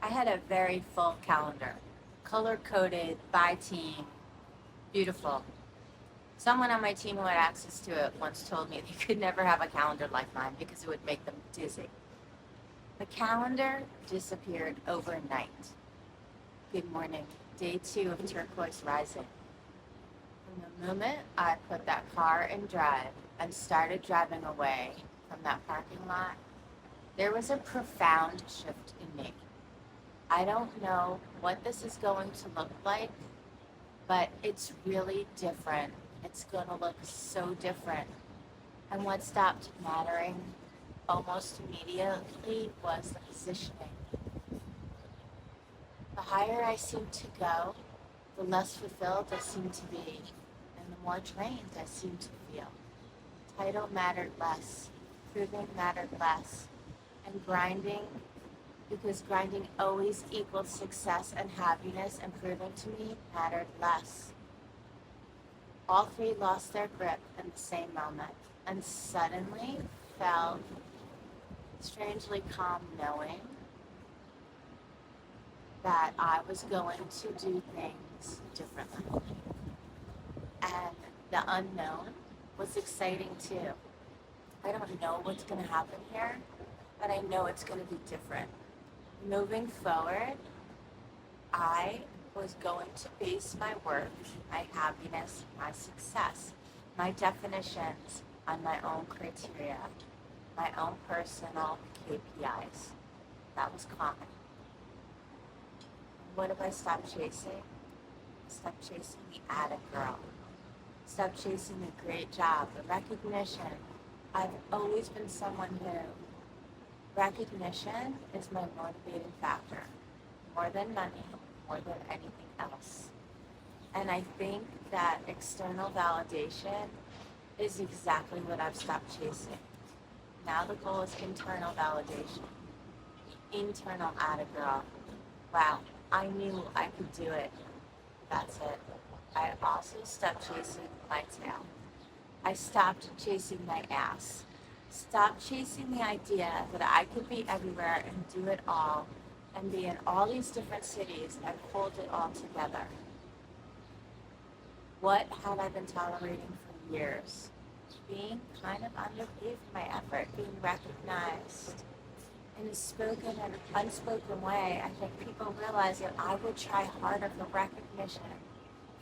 I had a very full calendar, color coded by team, beautiful. Someone on my team who had access to it once told me they could never have a calendar like mine because it would make them dizzy. The calendar disappeared overnight. Good morning, day 2 of Turquoise rising. From the moment I put that car in drive and started driving away from that parking lot, there was a profound shift in me. I don't know what this is going to look like, but it's really different. It's going to look so different. And what stopped mattering almost immediately was the positioning. The higher I seemed to go, the less fulfilled I seemed to be, and the more drained I seemed to feel. Title mattered less, proving mattered less, and grinding, because grinding always equaled success and happiness, and proving to me mattered less. All three lost their grip in the same moment, and suddenly felt strangely calm knowing that I was going to do things differently. And the unknown was exciting too. I don't know what's going to happen here, but I know it's going to be different. Moving forward, I was going to base my worth, my happiness, my success, my definitions on my own criteria, my own personal KPIs. That was common. What if I stopped chasing? Stop chasing the Atta girl. Stop chasing the great job, the recognition. I've always been someone who recognition is my motivating factor, more than money, more than anything else. And I think that external validation is exactly what I've stopped chasing. Now the goal is internal validation. The internal Atta girl. Wow, I knew I could do it. That's it. I also stopped chasing my tail. I stopped chasing my ass. Stop chasing the idea that I could be everywhere and do it all and be in all these different cities and hold it all together. What had I been tolerating for years? Being kind of underpaid for my effort, being recognized in a spoken and unspoken way. I think people realize that I would try harder for recognition,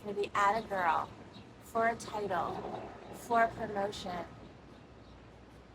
for the Atta girl, for a title, for a promotion.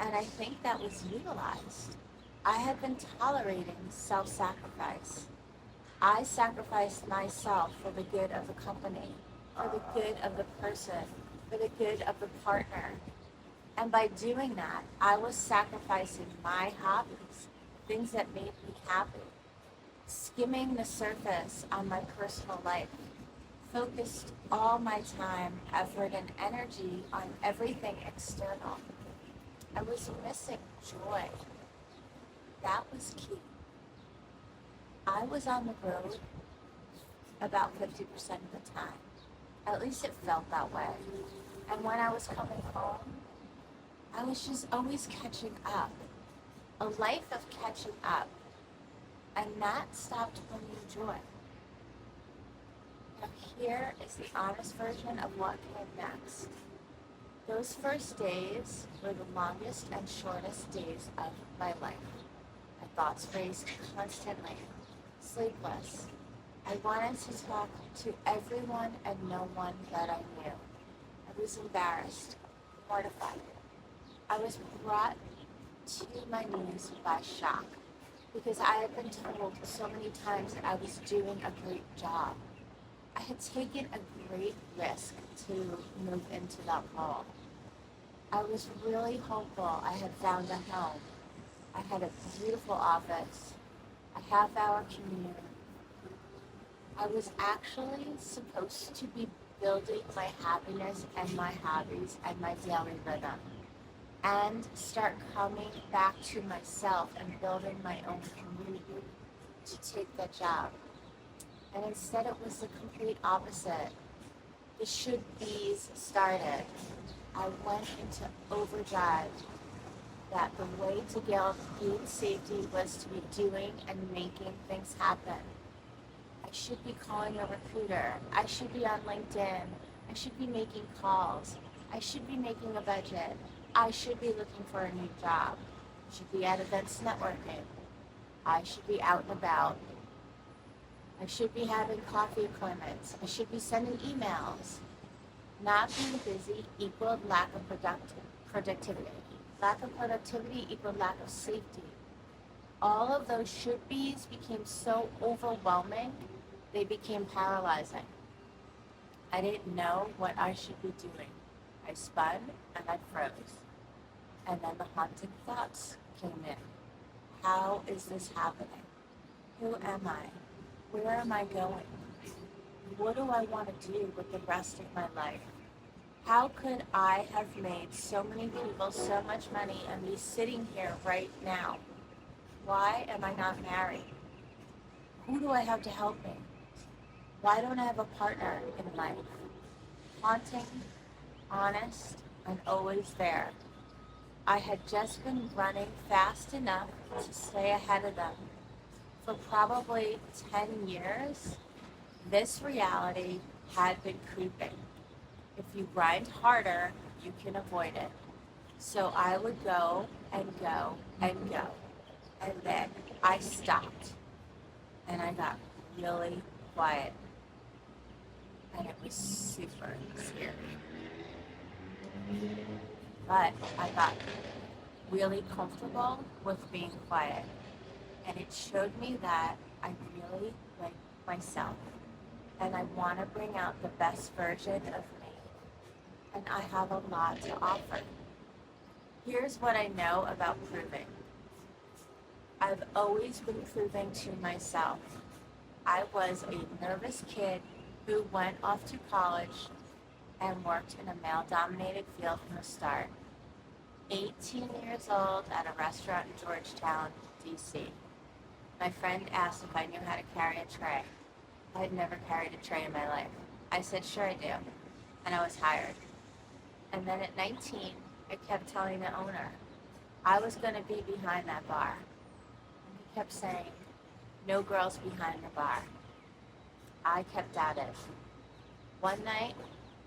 And I think that was utilized. I had been tolerating self-sacrifice. I sacrificed myself for the good of the company, for the good of the person, for the good of the partner. And by doing that, I was sacrificing my hobbies, things that made me happy, skimming the surface on my personal life, focused all my time, effort, and energy on everything external. I was missing joy. That was key. I was on the road about 50% of the time. At least it felt that way. And when I was coming home, I was just always catching up. A life of catching up. And that stopped bringing joy. Now here is the honest version of what came next. Those first days were the longest and shortest days of my life. My thoughts raced constantly, sleepless. I wanted to talk to everyone and no one that I knew. I was embarrassed, mortified. I was brought to my knees by shock because I had been told so many times that I was doing a great job. I had taken a great risk to move into that role. I was really hopeful I had found a home. I had a beautiful office, a half-hour commute. I was actually supposed to be building my happiness and my hobbies and my daily rhythm and start coming back to myself and building my own community to take that job. And instead it was the complete opposite. The should-be's started. I went into overdrive. that the way to gain safety was to be doing and making things happen. I should be calling a recruiter. I should be on LinkedIn. I should be making calls. I should be making a budget. I should be looking for a new job. I should be at events networking. I should be out and about. I should be having coffee appointments. I should be sending emails. Not being busy equaled lack of productivity. Lack of productivity equaled lack of safety. All of those should be's became so overwhelming, they became paralyzing. I didn't know what I should be doing. I spun and I froze. And then the haunting thoughts came in. How is this happening? Who am I? Where am I going? What do I want to do with the rest of my life? How could I have made so many people so much money and be sitting here right now? Why am I not married? Who do I have to help me? Why don't I have a partner in life? Haunting, honest, and always there. I had just been running fast enough to stay ahead of them. For probably 10 years, this reality had been creeping. If you grind harder, you can avoid it. So I would go and go and go. And then I stopped. And I got really quiet. And it was super scary. But I got really comfortable with being quiet. And it showed me that I really like myself. And I want to bring out the best version of me. And I have a lot to offer. Here's what I know about proving. I've always been proving to myself. I was a nervous kid who went off to college and worked in a male-dominated field from the start. 18 years old at a restaurant in Georgetown, D.C. My friend asked if I knew how to carry a tray. I had never carried a tray in my life. I said, sure I do. And I was hired. And then at 19, I kept telling the owner I was going to be behind that bar. And he kept saying, no girls behind the bar. I kept at it. One night,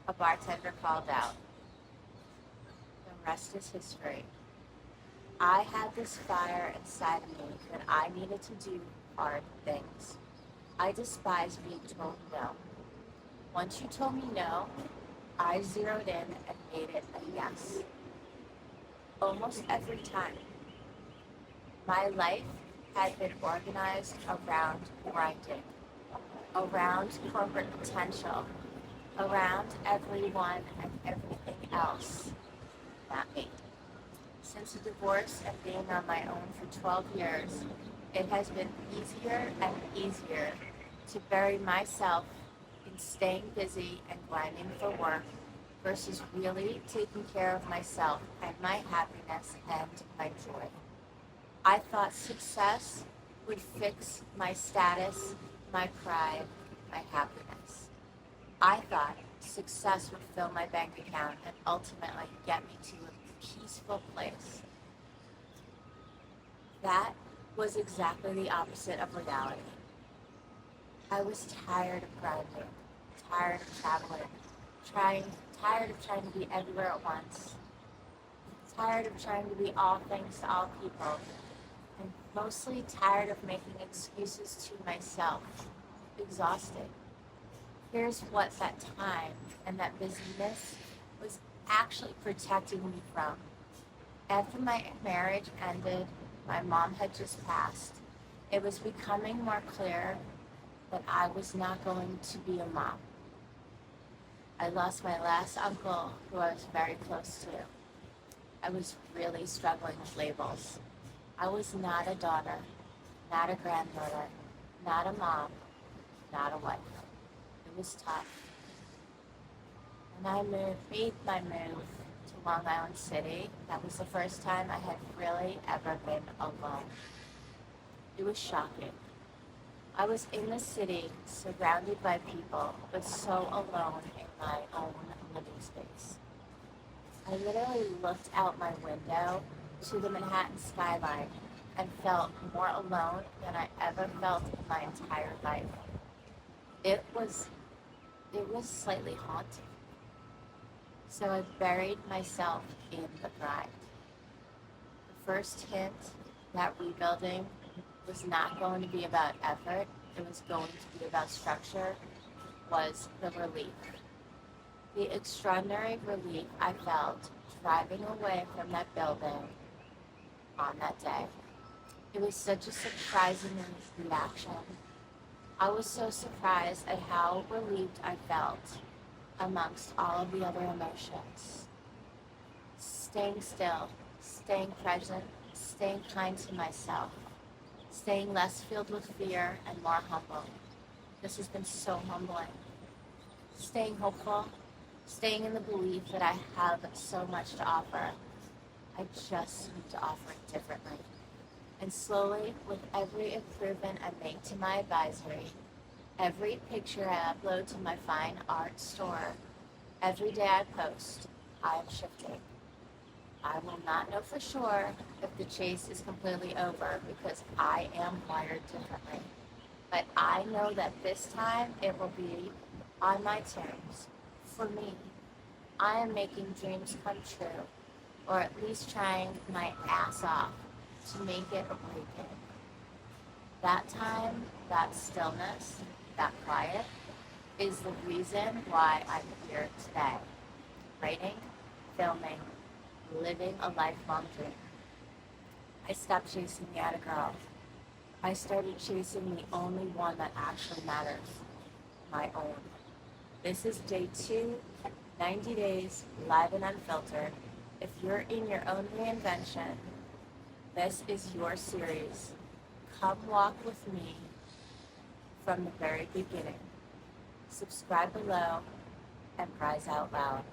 a bartender called out. The rest is history. I had this fire inside of me that I needed to do hard things. I despise being told no. Once you told me no, I zeroed in and made it a yes. Almost every time. My life had been organized around grinding, around corporate potential, around everyone and everything else, not me. Since a divorce and being on my own for 12 years, it has been easier and easier to bury myself in staying busy and grinding for work versus really taking care of myself and my happiness and my joy. I thought success would fix my status, my pride, my happiness. I thought success would fill my bank account and ultimately get me to a peaceful place. That was exactly the opposite of reality. I was tired of grinding, tired of traveling, tired of trying to be everywhere at once, tired of trying to be all things to all people, and mostly tired of making excuses to myself, exhausted. Here's what that time and that busyness was actually protecting me from. After my marriage ended, my mom had just passed. It was becoming more clear that I was not going to be a mom. I lost my last uncle, who I was very close to. I was really struggling with labels. I was not a daughter, not a grandmother, not a mom, not a wife. It was tough. And I made my move to Long Island City. That was the first time I had really ever been alone. It was shocking. I was in the city, surrounded by people, but so alone in my own living space. I literally looked out my window to the Manhattan skyline and felt more alone than I ever felt in my entire life. It was it was slightly haunting. So I buried myself in the grind. The first hint that rebuilding was not going to be about effort, it was going to be about structure, was the relief. The extraordinary relief I felt driving away from that building on that day. It was such a surprising reaction. I was so surprised at how relieved I felt amongst all of the other emotions. Staying still, staying present, staying kind to myself, staying less filled with fear and more humble. This has been so humbling. Staying hopeful, staying in the belief that I have so much to offer. I just need to offer it differently. And slowly, with every improvement I make to my advisory, every picture I upload to my fine art store, every day I post, I am shifting. I will not know for sure if the chase is completely over because I am wired differently. But I know that this time it will be on my terms, for me. I am making dreams come true, or at least trying my ass off to make it a break-in. That time, that stillness, that quiet is the reason why I'm here today. Writing, filming, living a lifelong dream. I stopped chasing the Atta girl. I started chasing the only one that actually matters, my own. This is day 2, 90 days, live and unfiltered. If you're in your own reinvention, this is your series. Come walk with me from the very beginning. Subscribe below and rise out loud.